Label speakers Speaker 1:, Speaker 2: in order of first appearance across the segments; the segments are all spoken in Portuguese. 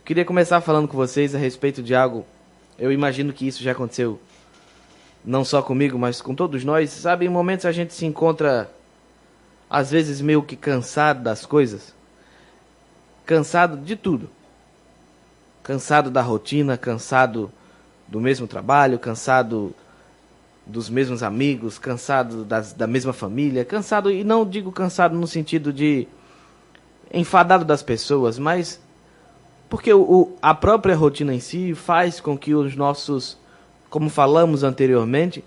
Speaker 1: Queria começar falando com vocês a respeito de algo. Eu imagino que isso já aconteceu não só comigo, mas com todos nós. Sabe, em momentos a gente se encontra, às vezes, meio que cansado das coisas. Cansado de tudo. Cansado da rotina, cansado do mesmo trabalho, cansado dos mesmos amigos, cansado da mesma família, cansado, e não digo cansado no sentido de enfadado das pessoas, mas porque a própria rotina em si faz com que os nossos, como falamos anteriormente,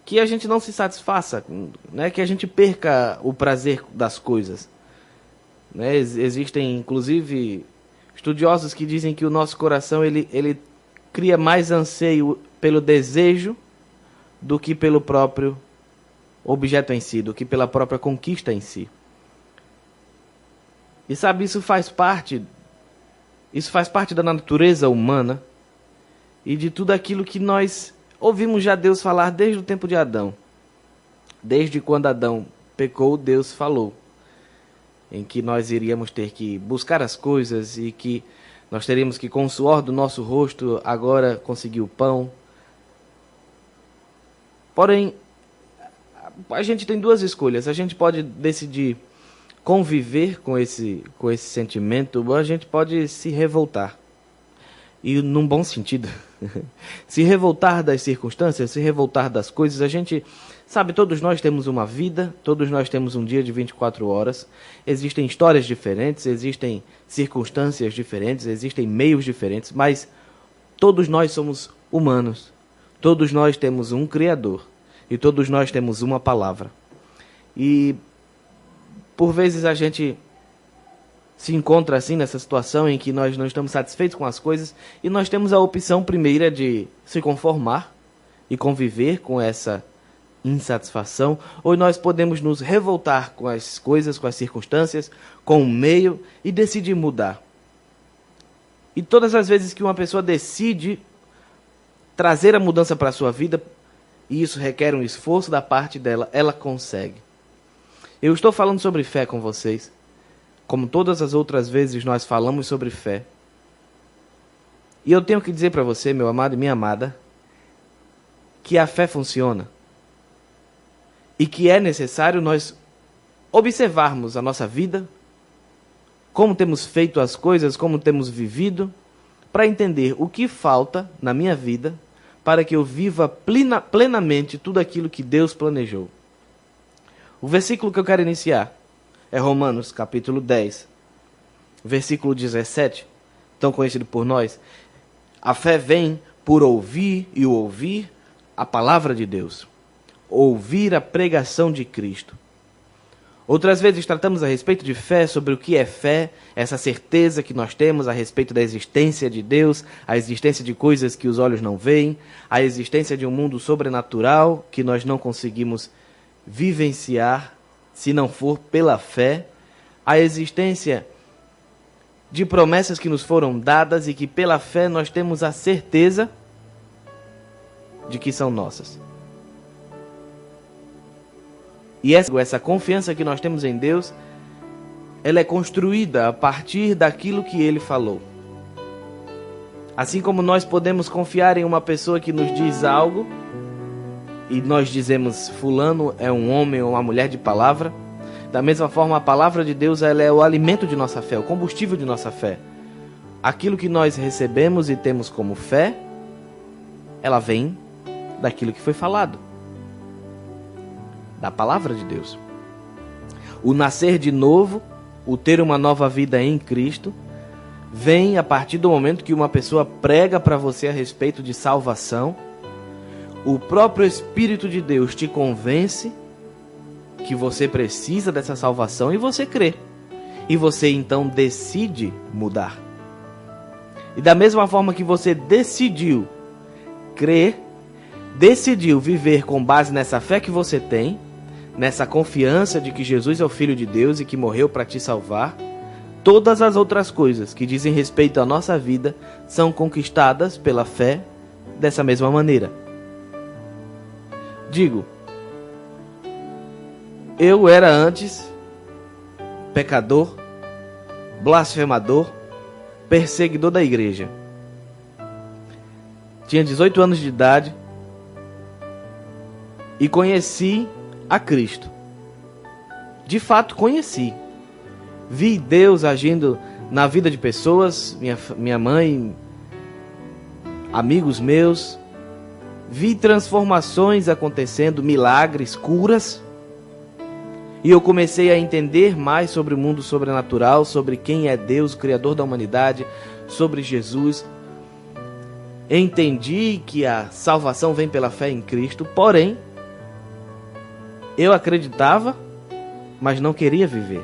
Speaker 1: que a gente não se satisfaça, né? Que a gente perca o prazer das coisas. Né? Existem, inclusive, estudiosos que dizem que o nosso coração ele cria mais anseio pelo desejo do que pelo próprio objeto em si, do que pela própria conquista em si. E sabe, isso faz parte da natureza humana e de tudo aquilo que nós ouvimos já Deus falar desde o tempo de Adão. Desde quando Adão pecou, Deus falou em que nós iríamos ter que buscar as coisas e que nós teríamos que, com o suor do nosso rosto, agora conseguir o pão. Porém, a gente tem duas escolhas. A gente pode decidir conviver com esse sentimento, ou a gente pode se revoltar. E num bom sentido. Se revoltar das circunstâncias, se revoltar das coisas. A gente sabe, todos nós temos uma vida, todos nós temos um dia de 24 horas. Existem histórias diferentes, existem circunstâncias diferentes, existem meios diferentes, mas todos nós somos humanos. Todos nós temos um Criador e todos nós temos uma palavra. E por vezes a gente se encontra assim nessa situação em que nós não estamos satisfeitos com as coisas e nós temos a opção primeira de se conformar e conviver com essa insatisfação, ou nós podemos nos revoltar com as coisas, com as circunstâncias, com o meio e decidir mudar. E todas as vezes que uma pessoa decide trazer a mudança para a sua vida, e isso requer um esforço da parte dela, ela consegue. Eu estou falando sobre fé com vocês. Como todas as outras vezes nós falamos sobre fé. E eu tenho que dizer para você, meu amado e minha amada, que a fé funciona. E que é necessário nós observarmos a nossa vida, como temos feito as coisas, como temos vivido, para entender o que falta na minha vida para que eu viva plenamente tudo aquilo que Deus planejou. O versículo que eu quero iniciar é Romanos, capítulo 10, versículo 17, tão conhecido por nós. A fé vem por ouvir e ouvir a palavra de Deus. Ouvir a pregação de Cristo. Outras vezes tratamos a respeito de fé, sobre o que é fé, essa certeza que nós temos a respeito da existência de Deus, a existência de coisas que os olhos não veem, a existência de um mundo sobrenatural que nós não conseguimos vivenciar se não for pela fé, a existência de promessas que nos foram dadas e que pela fé nós temos a certeza de que são nossas. E essa confiança que nós temos em Deus, ela é construída a partir daquilo que Ele falou. Assim como nós podemos confiar em uma pessoa que nos diz algo, e nós dizemos, fulano é um homem ou uma mulher de palavra, da mesma forma a palavra de Deus, ela é o alimento de nossa fé, o combustível de nossa fé. Aquilo que nós recebemos e temos como fé, ela vem daquilo que foi falado, da palavra de Deus. O nascer de novo, o ter uma nova vida em Cristo, vem a partir do momento que uma pessoa prega para você a respeito de salvação. O próprio Espírito de Deus te convence que você precisa dessa salvação e você crê. E você então decide mudar. E da mesma forma que você decidiu crer, decidiu viver com base nessa fé que você tem, nessa confiança de que Jesus é o Filho de Deus e que morreu para te salvar, todas as outras coisas que dizem respeito à nossa vida são conquistadas pela fé dessa mesma maneira. Digo, eu era antes pecador, blasfemador, perseguidor da igreja. Tinha 18 anos de idade e conheci a Cristo. De fato, conheci. Vi Deus agindo na vida de pessoas, minha mãe, amigos meus. Vi transformações acontecendo, milagres, curas. E eu comecei a entender mais sobre o mundo sobrenatural, sobre quem é Deus, o Criador da humanidade, sobre Jesus. Entendi que a salvação vem pela fé em Cristo, porém, eu acreditava, mas não queria viver.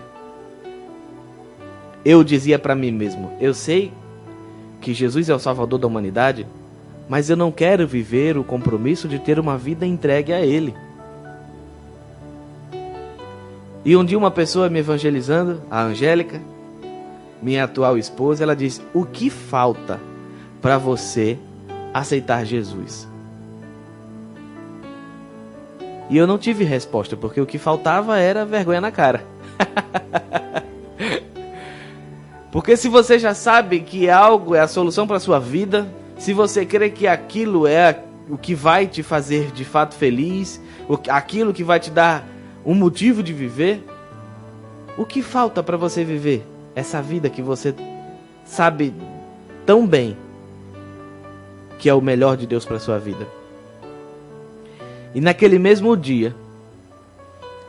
Speaker 1: Eu dizia para mim mesmo, eu sei que Jesus é o Salvador da humanidade, mas eu não quero viver o compromisso de ter uma vida entregue a Ele. E um dia uma pessoa me evangelizando, a Angélica, minha atual esposa, ela disse, o que falta para você aceitar Jesus? E eu não tive resposta, porque o que faltava era vergonha na cara. Porque se você já sabe que algo é a solução para a sua vida, se você crê que aquilo é o que vai te fazer de fato feliz, aquilo que vai te dar um motivo de viver, o que falta para você viver essa vida que você sabe tão bem que é o melhor de Deus para a sua vida? E naquele mesmo dia,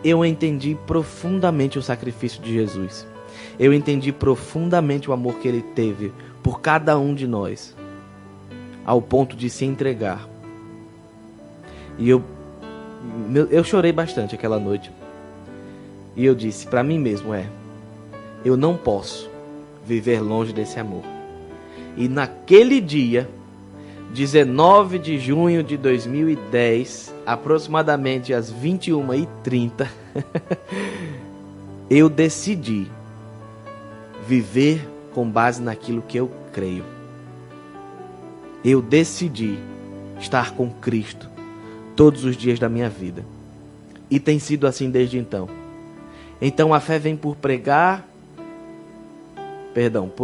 Speaker 1: eu entendi profundamente o sacrifício de Jesus. Eu entendi profundamente o amor que Ele teve por cada um de nós, ao ponto de se entregar. E eu chorei bastante aquela noite. E eu disse para mim mesmo, eu não posso viver longe desse amor. E naquele dia, 19 de junho de 2010, aproximadamente às 21h30, eu decidi viver com base naquilo que eu creio. Eu decidi estar com Cristo todos os dias da minha vida. E tem sido assim desde então. Então a fé vem por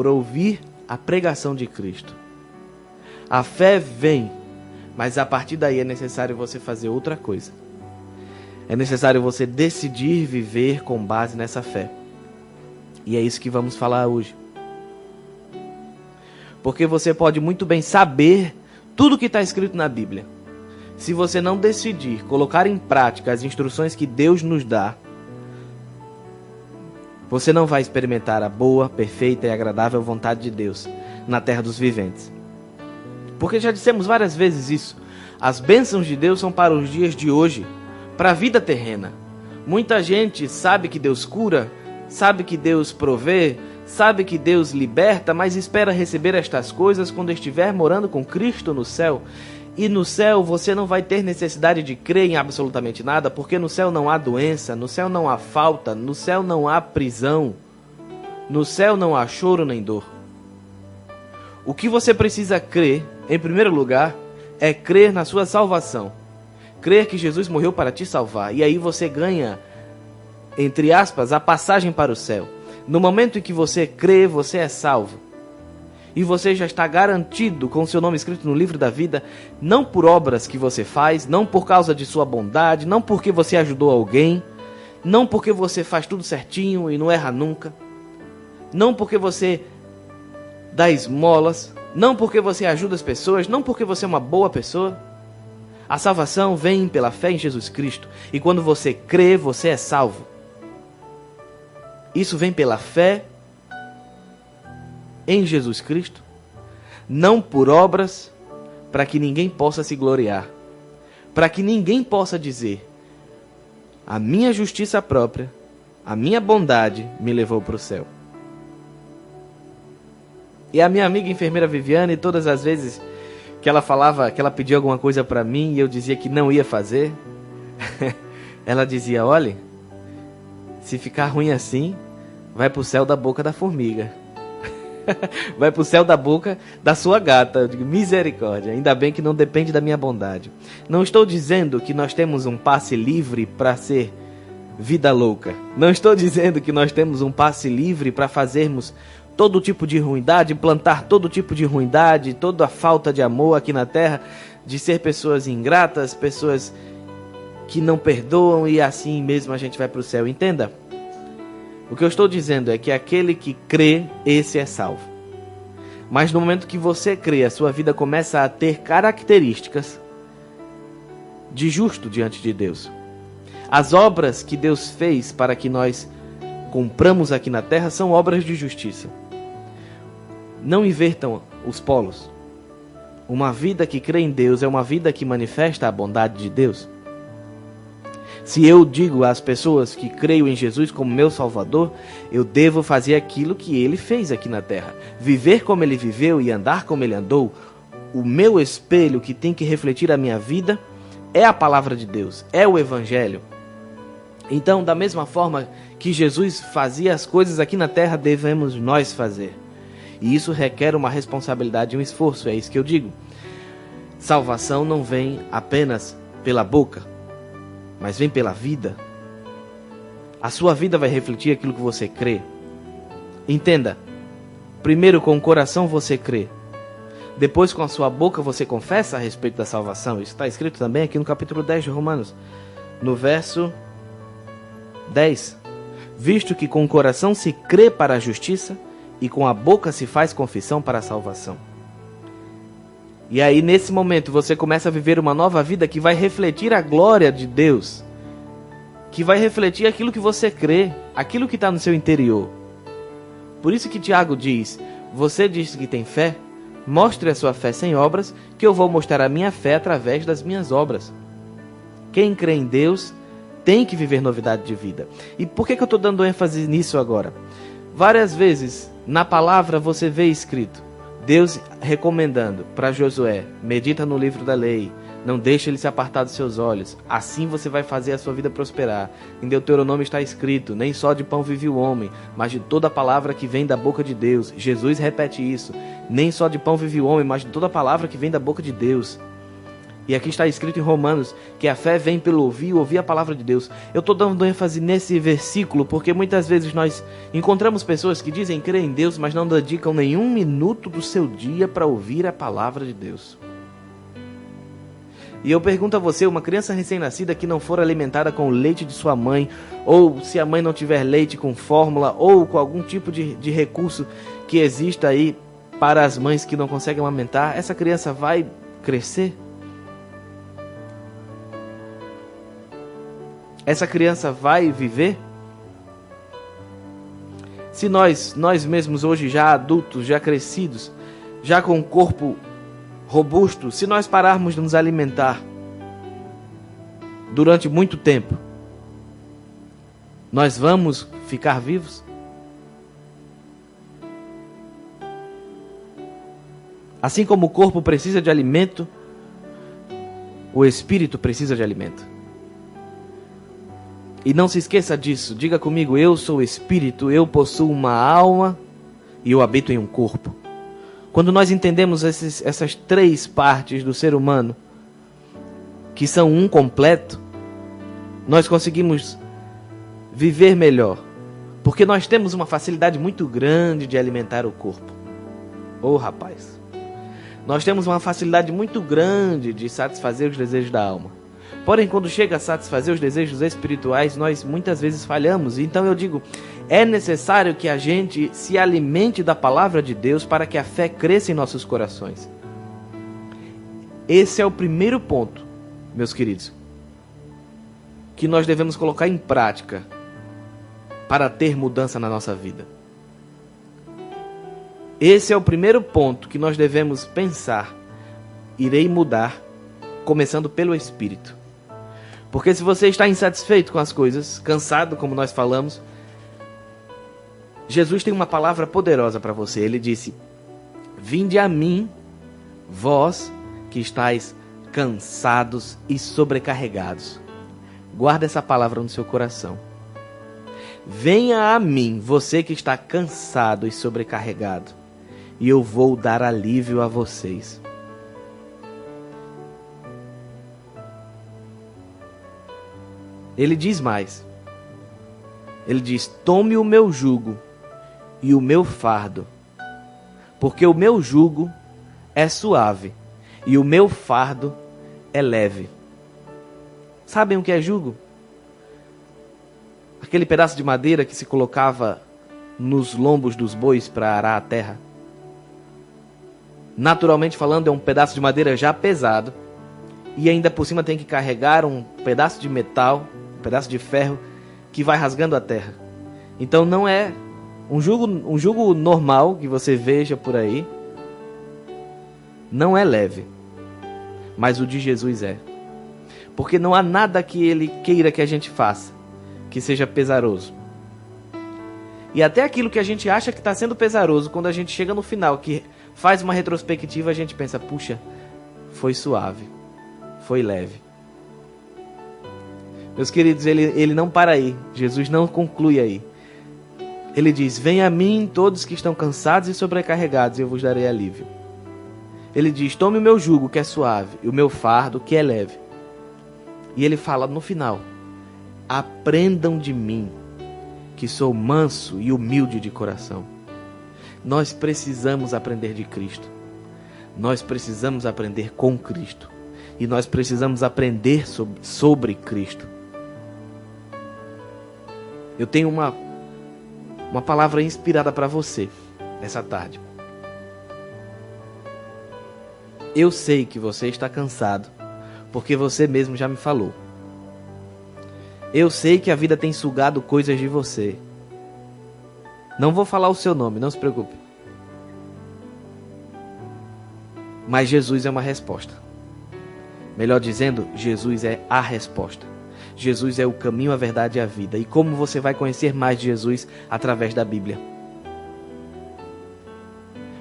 Speaker 1: ouvir a pregação de Cristo. A fé vem, mas a partir daí é necessário você fazer outra coisa. É necessário você decidir viver com base nessa fé. E é isso que vamos falar hoje. Porque você pode muito bem saber tudo que está escrito na Bíblia. Se você não decidir colocar em prática as instruções que Deus nos dá, você não vai experimentar a boa, perfeita e agradável vontade de Deus na terra dos viventes. Porque já dissemos várias vezes isso. As bênçãos de Deus são para os dias de hoje, para a vida terrena. Muita gente sabe que Deus cura, sabe que Deus provê, sabe que Deus liberta, mas espera receber estas coisas quando estiver morando com Cristo no céu. E no céu você não vai ter necessidade de crer em absolutamente nada, porque no céu não há doença, no céu não há falta, no céu não há prisão, no céu não há choro nem dor. O que você precisa crer, em primeiro lugar, é crer na sua salvação. Crer que Jesus morreu para te salvar. E aí você ganha, entre aspas, a passagem para o céu. No momento em que você crê, você é salvo. E você já está garantido com o seu nome escrito no livro da vida, não por obras que você faz, não por causa de sua bondade, não porque você ajudou alguém, não porque você faz tudo certinho e não erra nunca, não porque você dá esmolas, não porque você ajuda as pessoas, não porque você é uma boa pessoa. A salvação vem pela fé em Jesus Cristo. E quando você crê, você é salvo. Isso vem pela fé em Jesus Cristo, não por obras, para que ninguém possa se gloriar, para que ninguém possa dizer, a minha justiça própria, a minha bondade me levou para o céu. E a minha amiga enfermeira Viviane, todas as vezes que ela falava, que ela pedia alguma coisa para mim e eu dizia que não ia fazer, ela dizia, olha, se ficar ruim assim, vai para o céu da boca da formiga. Vai para o céu da boca da sua gata. Eu digo, misericórdia, ainda bem que não depende da minha bondade. Não estou dizendo que nós temos um passe livre para ser vida louca. Não estou dizendo que nós temos um passe livre para fazermos todo tipo de ruindade, plantar todo tipo de ruindade, toda a falta de amor aqui na terra, de ser pessoas ingratas, pessoas que não perdoam e assim mesmo a gente vai para o céu. Entenda? O que eu estou dizendo é que aquele que crê, esse é salvo. Mas no momento que você crê, a sua vida começa a ter características de justo diante de Deus. As obras que Deus fez para que nós cumpramos aqui na terra são obras de justiça. Não invertam os polos. Uma vida que crê em Deus é uma vida que manifesta a bondade de Deus. Se eu digo às pessoas que creio em Jesus como meu Salvador, eu devo fazer aquilo que Ele fez aqui na terra. Viver como Ele viveu e andar como Ele andou. O meu espelho que tem que refletir a minha vida é a palavra de Deus, é o Evangelho. Então, da mesma forma que Jesus fazia as coisas aqui na terra, devemos nós fazer. E isso requer uma responsabilidade e um esforço, é isso que eu digo. Salvação não vem apenas pela boca, mas vem pela vida. A sua vida vai refletir aquilo que você crê. Entenda, primeiro com o coração você crê, depois com a sua boca você confessa a respeito da salvação. Isso está escrito também aqui no capítulo 10 de Romanos, no verso 10. Visto que com o coração se crê para a justiça e com a boca se faz confissão para a salvação. E aí nesse momento você começa a viver uma nova vida que vai refletir a glória de Deus, que vai refletir aquilo que você crê, aquilo que está no seu interior. Por isso que Tiago diz: você diz que tem fé, mostre a sua fé sem obras, que eu vou mostrar a minha fé através das minhas obras. Quem crê em Deus tem que viver novidade de vida. E por que eu estou dando ênfase nisso agora? Várias vezes na palavra você vê escrito Deus recomendando para Josué: medita no livro da lei, não deixe ele se apartar dos seus olhos, assim você vai fazer a sua vida prosperar. Em Deuteronômio está escrito: nem só de pão vive o homem, mas de toda palavra que vem da boca de Deus. Jesus repete isso: nem só de pão vive o homem, mas de toda palavra que vem da boca de Deus. E aqui está escrito em Romanos que a fé vem pelo ouvir a palavra de Deus. Eu estou dando ênfase nesse versículo porque muitas vezes nós encontramos pessoas que dizem crer em Deus, mas não dedicam nenhum minuto do seu dia para ouvir a palavra de Deus. E eu pergunto a você, uma criança recém-nascida que não for alimentada com o leite de sua mãe, ou se a mãe não tiver leite com fórmula, ou com algum tipo de recurso que exista aí para as mães que não conseguem amamentar, essa criança vai crescer? Essa criança vai viver? Se nós mesmos hoje já adultos, já crescidos, já com um corpo robusto, se nós pararmos de nos alimentar durante muito tempo, nós vamos ficar vivos? Assim como o corpo precisa de alimento, o espírito precisa de alimento. E não se esqueça disso. Diga comigo: eu sou espírito, eu possuo uma alma e eu habito em um corpo. Quando nós entendemos essas três partes do ser humano, que são um completo, nós conseguimos viver melhor. Porque nós temos uma facilidade muito grande de alimentar o corpo. Oh, rapaz! Nós temos uma facilidade muito grande de satisfazer os desejos da alma. Porém, quando chega a satisfazer os desejos espirituais, nós muitas vezes falhamos. Então eu digo, é necessário que a gente se alimente da palavra de Deus para que a fé cresça em nossos corações. Esse é o primeiro ponto, meus queridos, que nós devemos colocar em prática para ter mudança na nossa vida. Esse é o primeiro ponto que nós devemos pensar: irei mudar, começando pelo Espírito. Porque se você está insatisfeito com as coisas, cansado, como nós falamos, Jesus tem uma palavra poderosa para você. Ele disse: vinde a mim, vós que estáis cansados e sobrecarregados. Guarda essa palavra no seu coração. Venha a mim, você que está cansado e sobrecarregado, e eu vou dar alívio a vocês. Ele diz mais. Ele diz: tome o meu jugo e o meu fardo, porque o meu jugo é suave e o meu fardo é leve. Sabem o que é jugo? Aquele pedaço de madeira que se colocava nos lombos dos bois para arar a terra. Naturalmente falando, é um pedaço de madeira já pesado, e ainda por cima tem que carregar um pedaço de metal, um pedaço de ferro, que vai rasgando a terra. Então não é um jugo normal que você veja por aí, não é leve, mas o de Jesus é. Porque não há nada que Ele queira que a gente faça que seja pesaroso. E até aquilo que a gente acha que está sendo pesaroso, quando a gente chega no final, que faz uma retrospectiva, a gente pensa, puxa, foi suave, foi leve. Meus queridos, ele não para aí. Jesus não conclui aí. Ele diz, venha a mim todos que estão cansados e sobrecarregados, e eu vos darei alívio. Ele diz, tome o meu jugo que é suave, e o meu fardo que é leve. E ele fala no final, aprendam de mim, que sou manso e humilde de coração. Nós precisamos aprender de Cristo. Nós precisamos aprender com Cristo. E nós precisamos aprender sobre Cristo. Eu tenho uma palavra inspirada para você nessa tarde. Eu sei que você está cansado, porque você mesmo já me falou. Eu sei que a vida tem sugado coisas de você. Não vou falar o seu nome, não se preocupe. Mas Jesus é uma resposta. Melhor dizendo, Jesus é a resposta. Jesus é o caminho, a verdade e a vida. E como você vai conhecer mais de Jesus? Através da Bíblia.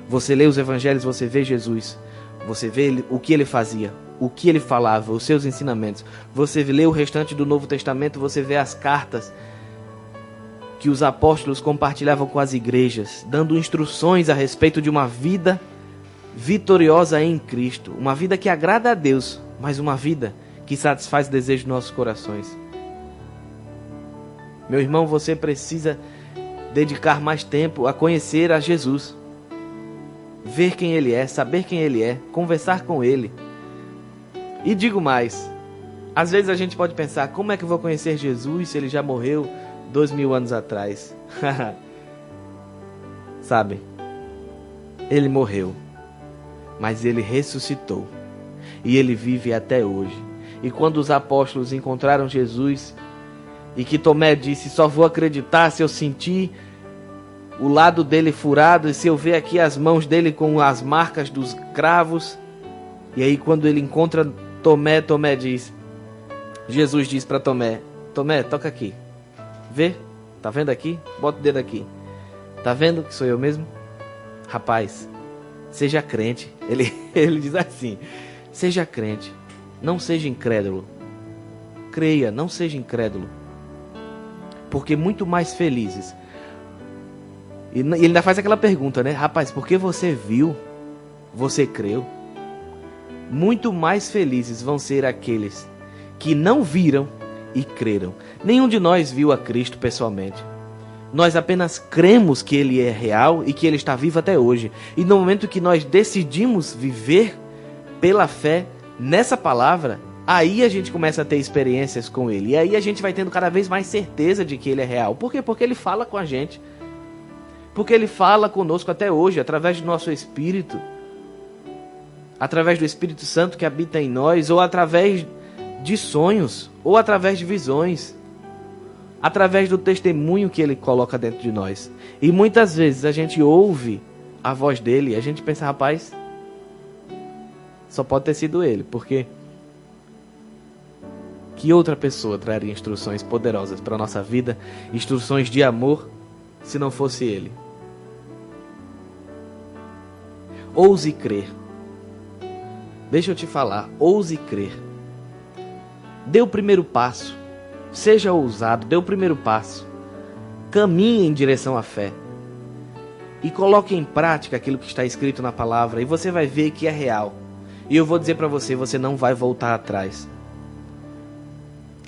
Speaker 1: Você lê os evangelhos, você vê Jesus. Você vê o que ele fazia, o que ele falava, os seus ensinamentos. Você lê o restante do Novo Testamento, você vê as cartas que os apóstolos compartilhavam com as igrejas, dando instruções a respeito de uma vida vitoriosa em Cristo. Uma vida que agrada a Deus, mas uma vida que satisfaz o desejo de nossos corações. Meu irmão, você precisa dedicar mais tempo a conhecer a Jesus. Ver quem Ele é, saber quem Ele é, conversar com Ele. E digo mais, às vezes a gente pode pensar, como é que eu vou conhecer Jesus se Ele já morreu 2000 anos atrás? Sabe, Ele morreu, mas Ele ressuscitou, e Ele vive até hoje. E quando os apóstolos encontraram Jesus, e que Tomé disse, só vou acreditar se eu sentir o lado dele furado, e se eu ver aqui as mãos dele com as marcas dos cravos. E aí quando ele encontra Tomé, Tomé diz, Jesus diz para Tomé, Tomé, toca aqui, vê, tá vendo aqui? Bota o dedo aqui, tá vendo que sou eu mesmo? Rapaz, seja crente. Ele diz assim, seja crente, não seja incrédulo. Creia, não seja incrédulo, porque muito mais felizes. E ele ainda faz aquela pergunta, né? Rapaz, porque você viu, você creu? Muito mais felizes vão ser aqueles que não viram e creram. Nenhum de nós viu a Cristo pessoalmente. Nós apenas cremos que Ele é real e que Ele está vivo até hoje. E no momento que nós decidimos viver pela fé nessa palavra, aí a gente começa a ter experiências com Ele. E aí a gente vai tendo cada vez mais certeza de que Ele é real. Por quê? Porque Ele fala com a gente. Porque Ele fala conosco até hoje, através do nosso Espírito, através do Espírito Santo que habita em nós, ou através de sonhos, ou através de visões, através do testemunho que Ele coloca dentro de nós. E muitas vezes a gente ouve a voz dEle e a gente pensa, rapaz, só pode ter sido Ele, porque que outra pessoa traria instruções poderosas para a nossa vida, instruções de amor, se não fosse Ele? Ouse crer. Deixa eu te falar, ouse crer. Dê o primeiro passo. Seja ousado, dê o primeiro passo. Caminhe em direção à fé. E coloque em prática aquilo que está escrito na palavra. E você vai ver que é real. E eu vou dizer para você, você não vai voltar atrás.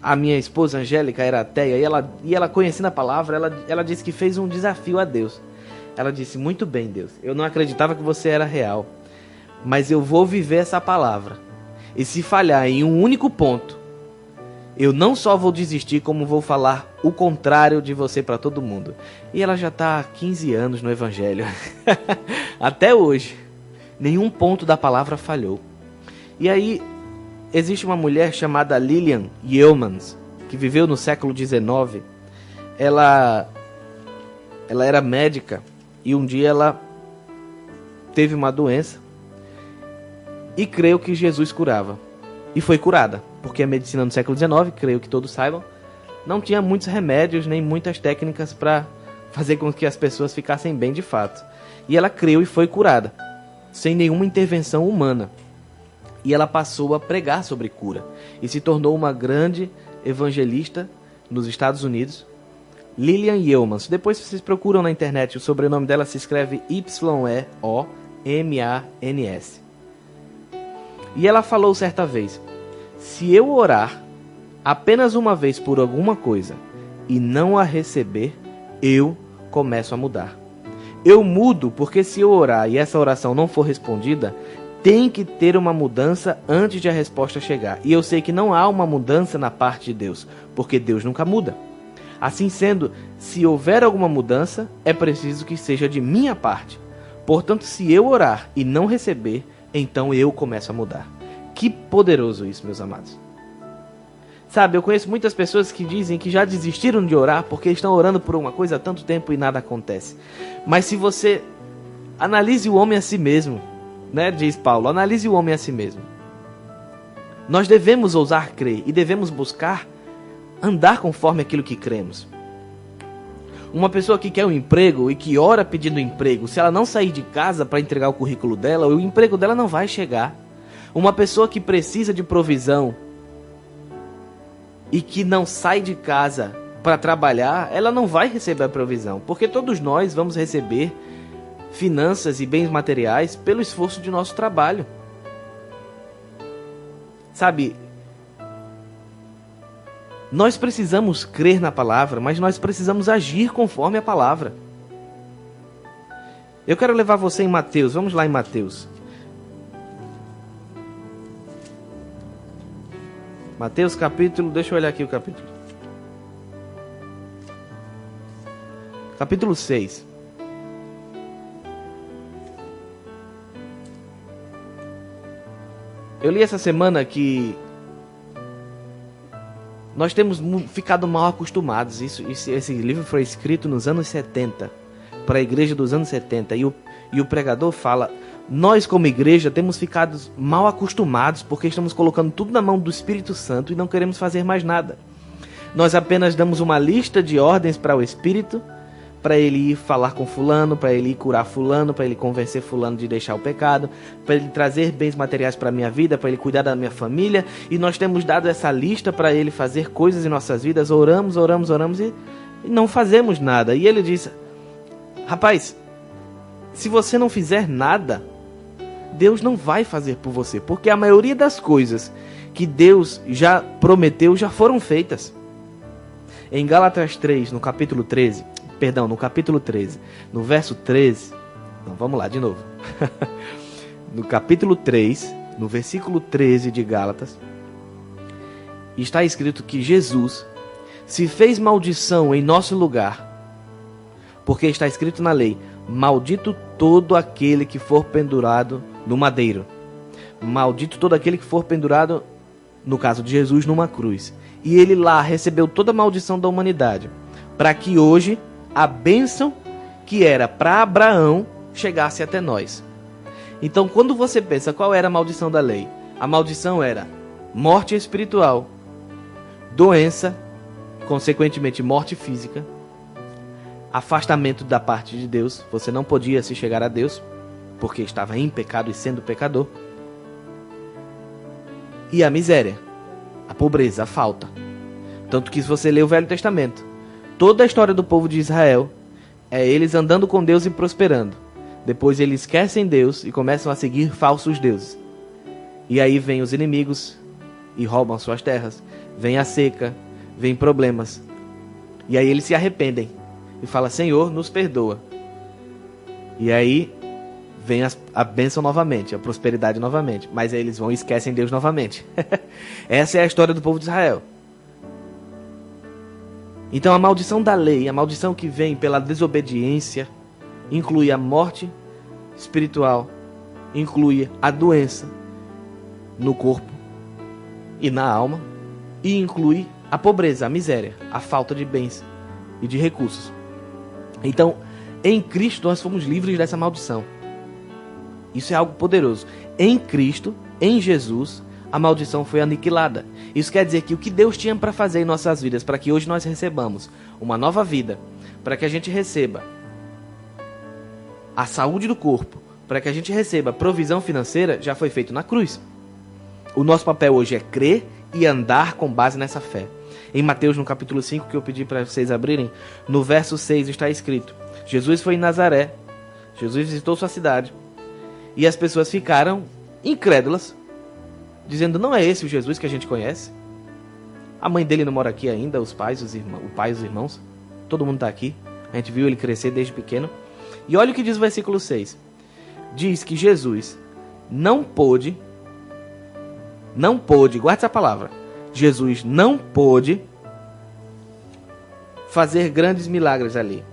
Speaker 1: A minha esposa Angélica era ateia. E ela conhecendo a palavra, ela disse que fez um desafio a Deus. Ela disse: muito bem, Deus, eu não acreditava que você era real, mas eu vou viver essa palavra. E se falhar em um único ponto, eu não só vou desistir, como vou falar o contrário de você para todo mundo. E ela já está há 15 anos no Evangelho. Até hoje, nenhum ponto da palavra falhou. E aí, existe uma mulher chamada Lillian Yeomans, que viveu no século XIX. Ela era médica e um dia ela teve uma doença e creu que Jesus curava. E foi curada, porque a medicina no século XIX, creio que todos saibam, não tinha muitos remédios nem muitas técnicas para fazer com que as pessoas ficassem bem de fato. E ela creu e foi curada, sem nenhuma intervenção humana. E ela passou a pregar sobre cura e se tornou uma grande evangelista nos Estados Unidos. Lillian Yeomans. Depois vocês procuram na internet, o sobrenome dela se escreve Y-E-O-M-A-N-S. E ela falou certa vez: se eu orar apenas uma vez por alguma coisa e não a receber, eu começo a mudar. Eu mudo porque se eu orar e essa oração não for respondida, tem que ter uma mudança antes de a resposta chegar. E eu sei que não há uma mudança na parte de Deus, porque Deus nunca muda. Assim sendo, se houver alguma mudança, é preciso que seja de minha parte. Portanto, se eu orar e não receber, então eu começo a mudar. Que poderoso isso, meus amados. Sabe, eu conheço muitas pessoas que dizem que já desistiram de orar porque estão orando por uma coisa há tanto tempo e nada acontece. Mas se você analise o homem a si mesmo, né, diz Paulo, analise o homem a si mesmo. Nós devemos ousar crer e devemos buscar andar conforme aquilo que cremos. Uma pessoa que quer um emprego e que ora pedindo emprego, se ela não sair de casa para entregar o currículo dela, o emprego dela não vai chegar. Uma pessoa que precisa de provisão e que não sai de casa para trabalhar, ela não vai receber a provisão, porque todos nós vamos receber finanças e bens materiais pelo esforço de nosso trabalho. Sabe, nós precisamos crer na palavra, mas nós precisamos agir conforme a palavra. Eu quero levar você em Mateus. Vamos lá em Mateus. Mateus capítulo... Deixa eu olhar aqui o capítulo. Capítulo 6. Eu li essa semana que nós temos ficado mal acostumados. Esse livro foi escrito nos anos 70, para a igreja dos anos 70. E o pregador fala: nós como igreja temos ficado mal acostumados porque estamos colocando tudo na mão do Espírito Santo e não queremos fazer mais nada. Nós apenas damos uma lista de ordens para o Espírito, para ele ir falar com fulano, para ele ir curar fulano, para ele convencer fulano de deixar o pecado, para ele trazer bens materiais para a minha vida, para ele cuidar da minha família. E nós temos dado essa lista para ele fazer coisas em nossas vidas. Oramos e não fazemos nada. E ele diz: rapaz, se você não fizer nada, Deus não vai fazer por você, porque a maioria das coisas que Deus já prometeu já foram feitas. Em Gálatas 3, no capítulo 13, no verso 13, não, vamos lá de novo. No capítulo 3, no versículo 13 de Gálatas, está escrito que Jesus se fez maldição em nosso lugar, porque está escrito na lei: maldito todo aquele que for pendurado no madeiro. Maldito todo aquele que for pendurado, no caso de Jesus, numa cruz. E ele lá recebeu toda a maldição da humanidade, para que hoje a bênção que era para Abraão chegasse até nós. Então, quando você pensa qual era a maldição da lei, a maldição era morte espiritual, doença, consequentemente morte física, afastamento da parte de Deus. Você não podia se chegar a Deus porque estava em pecado e sendo pecador. E a miséria, a pobreza, a falta. Tanto que se você ler o Velho Testamento, toda a história do povo de Israel é eles andando com Deus e prosperando. Depois eles esquecem Deus e começam a seguir falsos deuses. E aí vem os inimigos e roubam suas terras. Vem a seca, vem problemas. E aí eles se arrependem e falam: Senhor, nos perdoa. E aí vem a bênção novamente, a prosperidade novamente. Mas aí eles vão e esquecem Deus novamente. Essa é a história do povo de Israel. Então a maldição da lei, a maldição que vem pela desobediência, inclui a morte espiritual, inclui a doença no corpo e na alma, e inclui a pobreza, a miséria, a falta de bens e de recursos. Então, em Cristo nós fomos livres dessa maldição. Isso é algo poderoso. Em Cristo, em Jesus, a maldição foi aniquilada. Isso quer dizer que o que Deus tinha para fazer em nossas vidas, para que hoje nós recebamos uma nova vida, para que a gente receba a saúde do corpo, para que a gente receba provisão financeira, já foi feito na cruz. O nosso papel hoje é crer e andar com base nessa fé. Em Mateus, no capítulo 5, que eu pedi para vocês abrirem, no verso 6 está escrito: Jesus foi em Nazaré, Jesus visitou sua cidade, e as pessoas ficaram incrédulas, dizendo: não é esse o Jesus que a gente conhece? A mãe dele não mora aqui ainda, os pais, o pai e os irmãos, todo mundo está aqui. A gente viu ele crescer desde pequeno. E olha o que diz o versículo 6. Diz que Jesus não pôde, guarde essa palavra, Jesus não pôde fazer grandes milagres ali.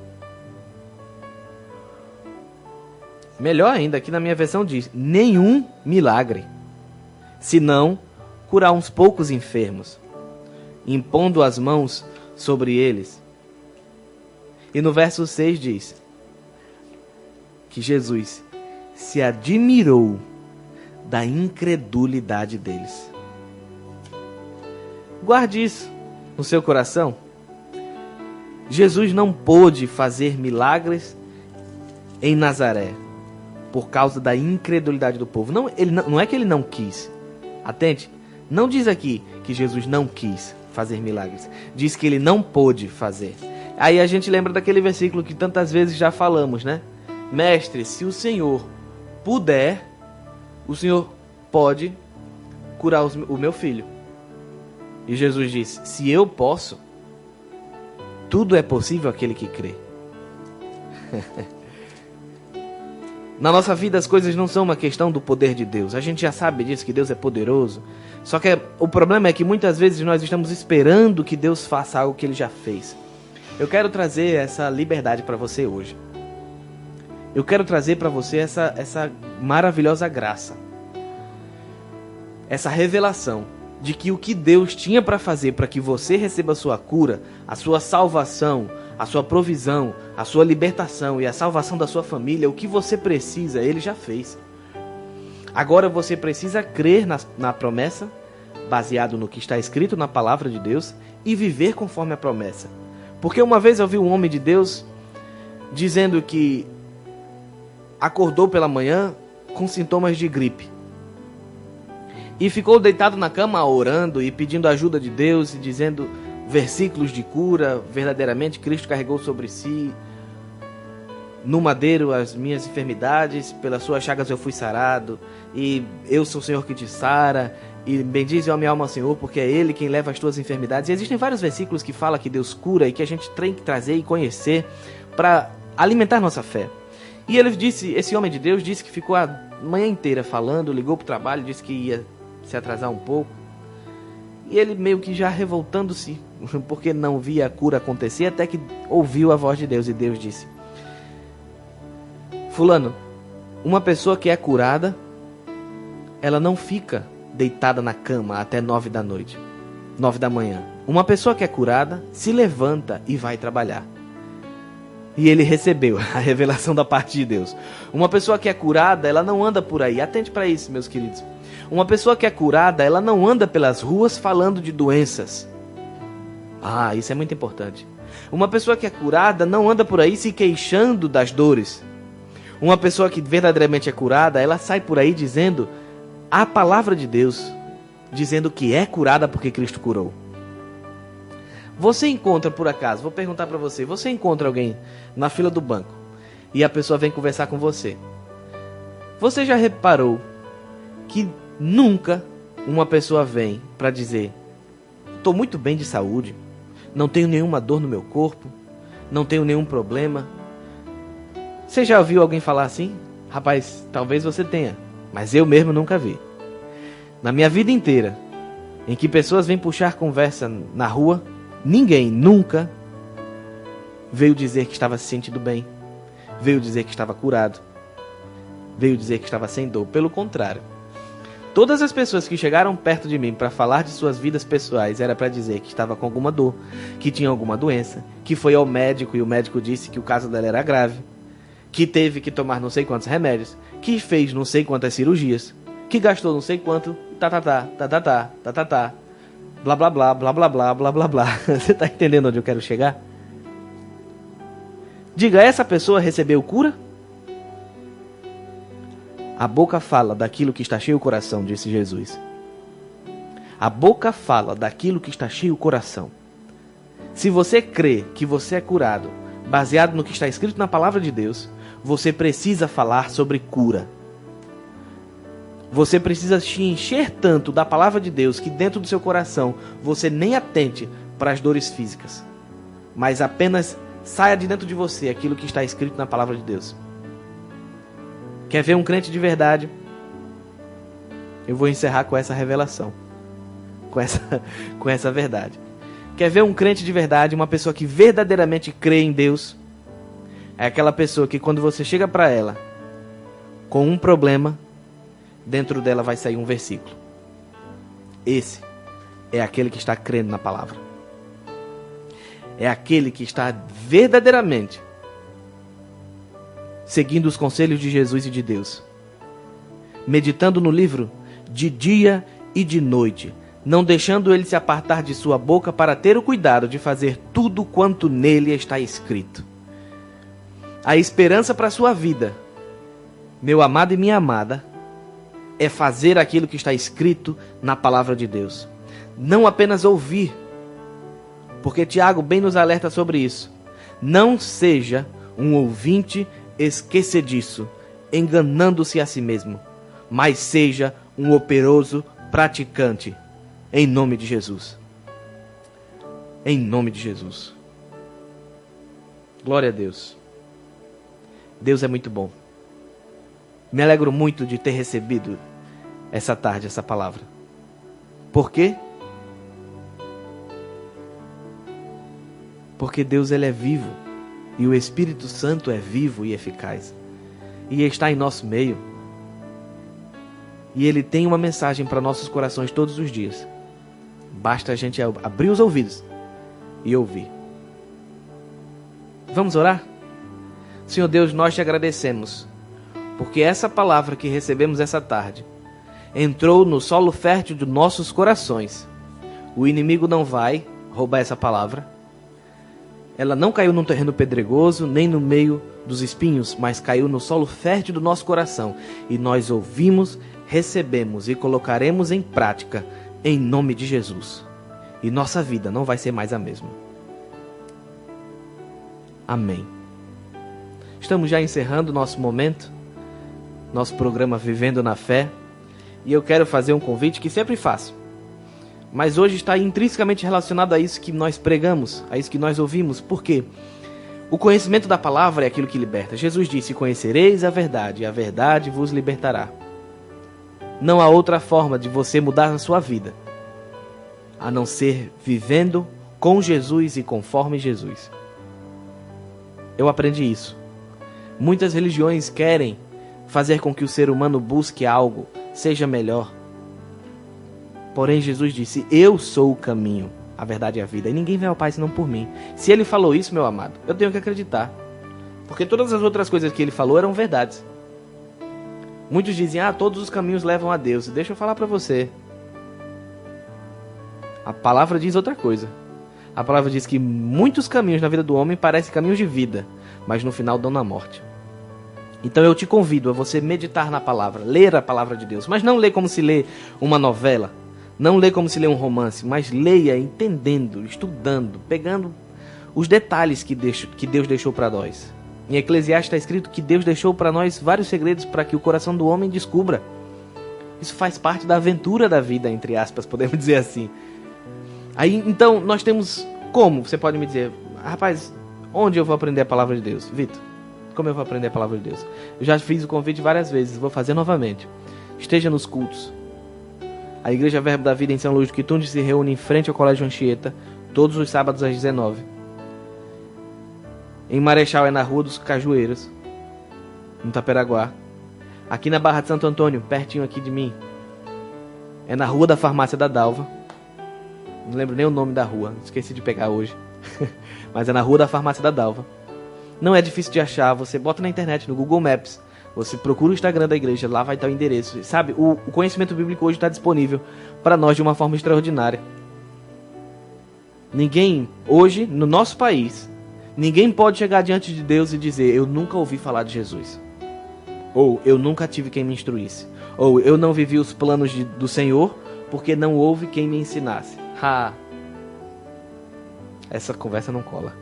Speaker 1: Melhor ainda, aqui na minha versão diz: nenhum milagre, senão curar uns poucos enfermos, impondo as mãos sobre eles. E no verso 6 diz que Jesus se admirou da incredulidade deles. Guarde isso no seu coração. Jesus não pôde fazer milagres em Nazaré por causa da incredulidade do povo. Não é que ele não quis. Atente, não diz aqui que Jesus não quis fazer milagres. Diz que ele não pôde fazer. Aí a gente lembra daquele versículo que tantas vezes já falamos, né? Mestre, se o Senhor puder, o Senhor pode curar o meu filho. E Jesus disse: se eu posso, tudo é possível àquele que crê. Na nossa vida as coisas não são uma questão do poder de Deus. A gente já sabe disso, que Deus é poderoso. Só que o problema é que muitas vezes nós estamos esperando que Deus faça algo que Ele já fez. Eu quero trazer essa liberdade para você hoje. Eu quero trazer para você essa maravilhosa graça. Essa revelação de que o que Deus tinha para fazer para que você receba a sua cura, a sua salvação, a sua provisão, a sua libertação e a salvação da sua família, o que você precisa, Ele já fez. Agora você precisa crer na promessa, baseado no que está escrito na palavra de Deus, e viver conforme a promessa. Porque uma vez eu vi um homem de Deus dizendo que acordou pela manhã com sintomas de gripe. E ficou deitado na cama orando e pedindo ajuda de Deus e dizendo versículos de cura. Verdadeiramente Cristo carregou sobre si no madeiro as minhas enfermidades, pelas suas chagas eu fui sarado, e eu sou o Senhor que te sara, e bendize a minha alma ao Senhor, porque é Ele quem leva as tuas enfermidades. E existem vários versículos que falam que Deus cura e que a gente tem que trazer e conhecer para alimentar nossa fé. E ele disse, esse homem de Deus disse que ficou a manhã inteira falando, ligou para o trabalho, disse que ia se atrasar um pouco. E ele meio que já revoltando-se, porque não via a cura acontecer, até que ouviu a voz de Deus. E Deus disse: fulano, uma pessoa que é curada, ela não fica deitada na cama até 9 da manhã. Uma pessoa que é curada se levanta e vai trabalhar. E ele recebeu a revelação da parte de Deus. Uma pessoa que é curada, ela não anda por aí. Atente para isso, meus queridos. Uma pessoa que é curada, ela não anda pelas ruas falando de doenças. Ah, isso é muito importante. Uma pessoa que é curada não anda por aí se queixando das dores. Uma pessoa que verdadeiramente é curada, ela sai por aí dizendo a palavra de Deus, dizendo que é curada porque Cristo curou. Você encontra, por acaso, vou perguntar para você, você encontra alguém na fila do banco e a pessoa vem conversar com você. Você já reparou que nunca uma pessoa vem para dizer: estou muito bem de saúde, não tenho nenhuma dor no meu corpo, não tenho nenhum problema, Você já ouviu alguém falar assim? Rapaz, talvez você tenha, mas eu mesmo nunca vi. Na minha vida inteira, em que pessoas vêm puxar conversa na rua, ninguém nunca veio dizer que estava se sentindo bem, veio dizer que estava curado, veio dizer que estava sem dor. Pelo contrário, todas as pessoas que chegaram perto de mim para falar de suas vidas pessoais era para dizer que estava com alguma dor, que tinha alguma doença, que foi ao médico e o médico disse que o caso dela era grave, que teve que tomar não sei quantos remédios, que fez não sei quantas cirurgias, que gastou não sei quanto, blá blá blá, blá blá blá, blá blá blá. Você está entendendo onde eu quero chegar? Diga, essa pessoa recebeu cura? A boca fala daquilo que está cheio o coração, disse Jesus. A boca fala daquilo que está cheio o coração. Se você crê que você é curado, baseado no que está escrito na palavra de Deus, você precisa falar sobre cura. Você precisa se encher tanto da palavra de Deus que dentro do seu coração você nem atente para as dores físicas, mas apenas saia de dentro de você aquilo que está escrito na palavra de Deus. Quer ver um crente de verdade? Eu vou encerrar com essa revelação, com essa verdade. Quer ver um crente de verdade, uma pessoa que verdadeiramente crê em Deus? É aquela pessoa que quando você chega para ela com um problema, dentro dela vai sair um versículo. Esse é aquele que está crendo na palavra. É aquele que está verdadeiramente seguindo os conselhos de Jesus e de Deus, meditando no livro de dia e de noite, não deixando ele se apartar de sua boca para ter o cuidado de fazer tudo quanto nele está escrito. A esperança para a sua vida, meu amado e minha amada, é fazer aquilo que está escrito na palavra de Deus. Não apenas ouvir, porque Tiago bem nos alerta sobre isso. Não seja um ouvinte esquecediço, enganando-se a si mesmo, mas seja um operoso praticante, em nome de Jesus. Em nome de Jesus. Glória a Deus. Deus é muito bom. Me alegro muito de ter recebido essa tarde essa palavra. Por quê? Porque Deus ele é vivo e o Espírito Santo é vivo e eficaz e está em nosso meio. E ele tem uma mensagem para nossos corações todos os dias. Basta a gente abrir os ouvidos e ouvir. Vamos orar? Senhor Deus, nós te agradecemos, porque essa palavra que recebemos essa tarde entrou no solo fértil de nossos corações. O inimigo não vai roubar essa palavra. Ela não caiu num terreno pedregoso, nem no meio dos espinhos, mas caiu no solo fértil do nosso coração. E nós ouvimos, recebemos e colocaremos em prática, em nome de Jesus. E nossa vida não vai ser mais a mesma. Amém. Estamos já encerrando nosso momento, nosso programa Vivendo na Fé. E eu quero fazer um convite que sempre faço, mas hoje está intrinsecamente relacionado a isso que nós pregamos, a isso que nós ouvimos. Por quê? O conhecimento da palavra é aquilo que liberta. Jesus disse: conhecereis a verdade, e a verdade vos libertará. Não há outra forma de você mudar a sua vida, a não ser vivendo com Jesus e conforme Jesus. Eu aprendi isso. Muitas religiões querem fazer com que o ser humano busque algo, seja melhor. Porém, Jesus disse: eu sou o caminho, a verdade e a vida, e ninguém vem ao Pai senão por mim. Se ele falou isso, meu amado, eu tenho que acreditar, porque todas as outras coisas que ele falou eram verdades. Muitos dizem: todos os caminhos levam a Deus. Deixa eu falar para você, a palavra diz outra coisa. A palavra diz que muitos caminhos na vida do homem parecem caminhos de vida, mas no final dão na morte. Então eu te convido a você meditar na palavra, ler a palavra de Deus, mas não ler como se lê uma novela, não lê como se lê um romance, mas leia entendendo, estudando, pegando os detalhes que Deus deixou para nós. Em Eclesiastes está escrito que Deus deixou para nós vários segredos para que o coração do homem descubra. Isso faz parte da aventura da vida, entre aspas, podemos dizer assim. Aí, então, nós temos como? Você pode me dizer: rapaz, onde eu vou aprender a palavra de Deus? Vitor, Como eu vou aprender a palavra de Deus? Eu já fiz o convite várias vezes, vou fazer novamente. Esteja nos cultos. A Igreja Verbo da Vida em São Luís do Quitunde se reúne em frente ao Colégio Anchieta, todos os sábados às 19. Em Marechal é na Rua dos Cajueiros, no Taperaguá. Aqui na Barra de Santo Antônio, pertinho aqui de mim, é na Rua da Farmácia da Dalva. Não lembro nem o nome da rua, esqueci de pegar hoje. Mas é na Rua da Farmácia da Dalva. Não é difícil de achar, você bota na internet, no Google Maps. Você procura o Instagram da igreja, lá vai estar o endereço. Sabe, o conhecimento bíblico hoje está disponível para nós de uma forma extraordinária. Ninguém, hoje, no nosso país, ninguém pode chegar diante de Deus e dizer: eu nunca ouvi falar de Jesus. Ou eu nunca tive quem me instruísse. Ou eu não vivi os planos do Senhor porque não houve quem me ensinasse. Essa conversa não cola.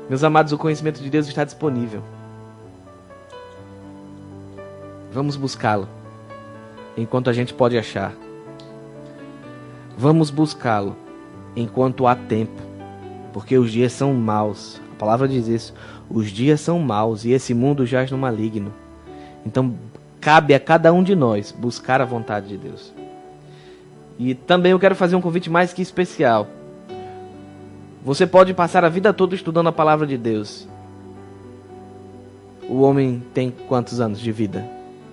Speaker 1: Meus amados, o conhecimento de Deus está disponível. Vamos buscá-lo enquanto a gente pode achar. Vamos buscá-lo enquanto há tempo, porque os dias são maus. A palavra diz isso. Os dias são maus e esse mundo jaz no maligno. Então, cabe a cada um de nós buscar a vontade de Deus. E também eu quero fazer um convite mais que especial. Você pode passar a vida toda estudando a palavra de Deus. O homem tem quantos anos de vida?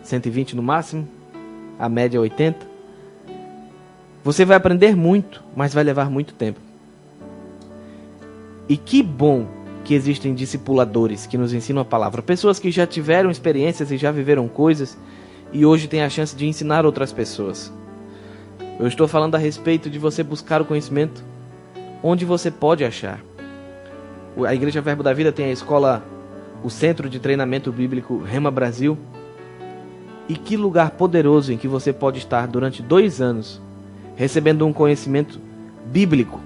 Speaker 1: 120 no máximo? A média é 80? Você vai aprender muito, mas vai levar muito tempo. E que bom que existem discipuladores que nos ensinam a palavra. Pessoas que já tiveram experiências e já viveram coisas e hoje têm a chance de ensinar outras pessoas. Eu estou falando a respeito de você buscar o conhecimento onde você pode achar. A Igreja Verbo da Vida tem a escola, o Centro de Treinamento Bíblico Rema Brasil. E que lugar poderoso em que você pode estar durante 2 anos recebendo um conhecimento bíblico,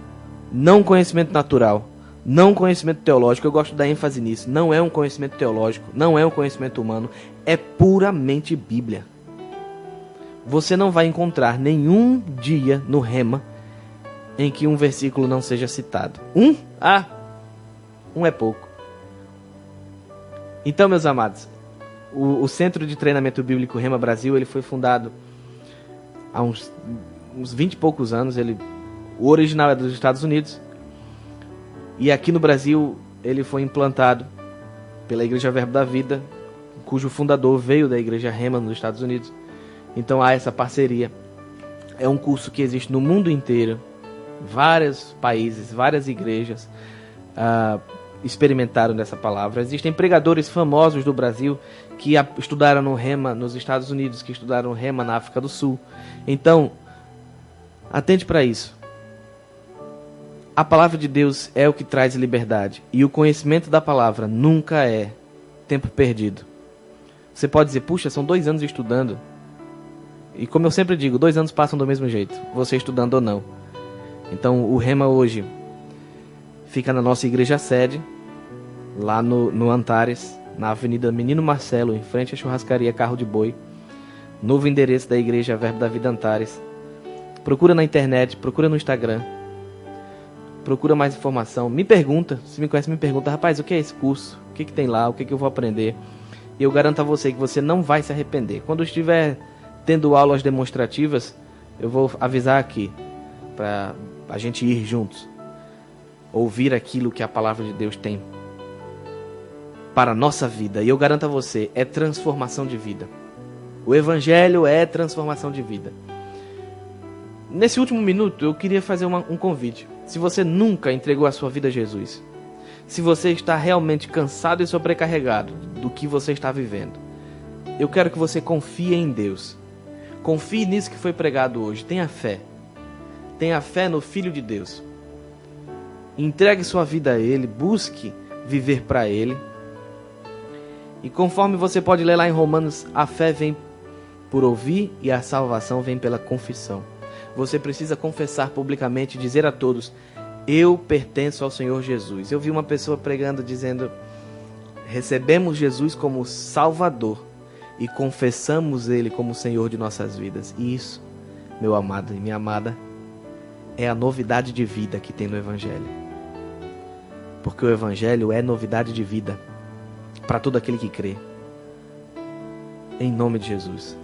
Speaker 1: não um conhecimento natural, não um conhecimento teológico. Eu gosto da ênfase nisso. Não é um conhecimento teológico, não é um conhecimento humano, é puramente Bíblia. Você não vai encontrar nenhum dia no Rema em que um versículo não seja citado. Um é pouco. Então, meus amados, o Centro de Treinamento Bíblico Rema Brasil, ele foi fundado há uns 20 e poucos anos. O original é dos Estados Unidos. E aqui no Brasil, ele foi implantado pela Igreja Verbo da Vida, cujo fundador veio da Igreja Rema nos Estados Unidos. Então há essa parceria. É um curso que existe no mundo inteiro. Vários países, várias igrejas experimentaram dessa palavra. Existem pregadores famosos do Brasil que estudaram no Rema nos Estados Unidos, que estudaram Rema na África do Sul. Então, atente para isso. A palavra de Deus é o que traz liberdade. E o conhecimento da palavra nunca é tempo perdido. Você pode dizer: puxa, são 2 anos estudando. E como eu sempre digo, 2 anos passam do mesmo jeito, você estudando ou não. Então, o Rema hoje fica na nossa igreja sede, lá no Antares, na Avenida Menino Marcelo, em frente à churrascaria Carro de Boi. Novo endereço da Igreja Verbo da Vida Antares. Procura na internet, procura no Instagram. Procura mais informação. Me pergunta, se me conhece, me pergunta: rapaz, o que é esse curso? O que tem lá? O que eu vou aprender? E eu garanto a você que você não vai se arrepender. Quando estiver tendo aulas demonstrativas, eu vou avisar aqui, para a gente ir juntos. Ouvir aquilo que a palavra de Deus tem para a nossa vida. E eu garanto a você, é transformação de vida. O Evangelho é transformação de vida. Nesse último minuto, eu queria fazer um convite. Se você nunca entregou a sua vida a Jesus, se você está realmente cansado e sobrecarregado do que você está vivendo, eu quero que você confie em Deus. Confie nisso que foi pregado hoje. Tenha fé. Tenha fé no Filho de Deus. Entregue sua vida a Ele. Busque viver para Ele. E conforme você pode ler lá em Romanos, a fé vem por ouvir e a salvação vem pela confissão. Você precisa confessar publicamente e dizer a todos: eu pertenço ao Senhor Jesus. Eu vi uma pessoa pregando dizendo: recebemos Jesus como Salvador e confessamos Ele como Senhor de nossas vidas. E isso, meu amado e minha amada, é a novidade de vida que tem no Evangelho. porque o Evangelho é novidade de vida para todo aquele que crê. Em nome de Jesus.